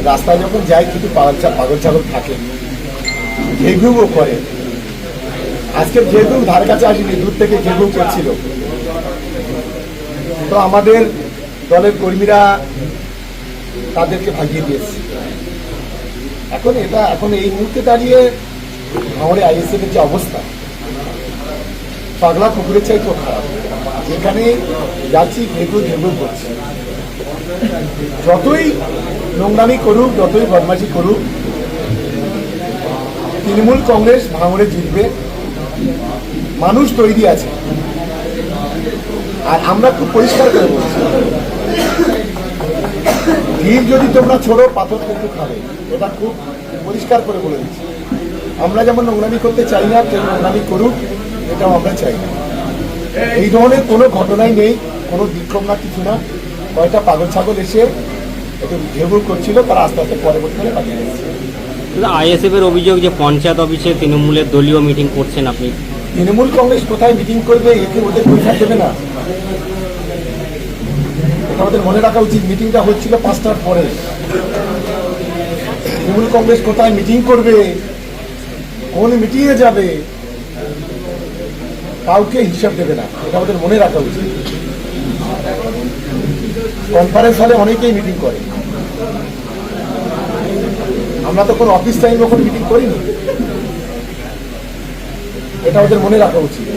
রাস্তায় যখন যায় কিছু পাগল ছাগল থাকে, ঘেউ ঘেউও করে। আজকে ঘেউ ঘেউ ধারে কাছে আসেনি, দূর থেকে ঘেউ ঘেউ করছিল। তো আমাদের দলের কর্মীরা তাদেরকে ভাগিয়ে দিয়েছে। এখন এই মুহূর্তে দাঁড়িয়ে আমাদের আইএসএফ এর যে অবস্থা, পাগলা কুকুরের চাইতেও খারাপ। যেখানে যাচ্ছি ঘেউ ঘেউ করছে। যতই নোংরামি করুক, যতই বদমাশি করুক, তৃণমূল কংগ্রেস ভাঙড়ে জিতবে। মানুষ তৈরি আছে। আর আমরা খুব পরিষ্কার করে বলছি, ঢিল যদি তোমরা ছোড়ো, পাথর কিন্তু খাবে। এটা খুব পরিষ্কার করে বলে দিচ্ছি। আমরা যেমন নোংরামি করতে চাই না, কেউ নোংরামি করুক, এটাও আমরা চাই না। এই ধরনের কোনো ঘটনাই নেই, কোনো বিক্ষোভ না, কিছু না। কয়টা পাগল ছাগল এসে একটু ঘেউ করছিল, তারা আস্তে আস্তে পরবর্তীকালে পাঠিয়ে দিচ্ছে। আইএসএফ এর অভিযোগ যে পঞ্চায়েত অফিসে তৃণমূলের দলীয় মিটিং করছেন আপনি। তৃণমূল কংগ্রেস কোথায় মিটিং করবে, একে ওদের পয়সা দেবে না। এটা আমাদের মনে রাখা উচিত। মিটিংটা হচ্ছিল 5টার পরে। তৃণমূল কংগ্রেস কোথায় মিটিং করবে, কোন মিটিংয়ে যাবে, কাউকে হিসাব দেবে না। এটা আমাদের মনে রাখা উচিত। কনফারেন্স হলে অনেকেই মিটিং করে, আমরা তো কোনো অফিস টাইম ওখানে মিটিং করিনি। এটা আমাদের মনে রাখা উচিত।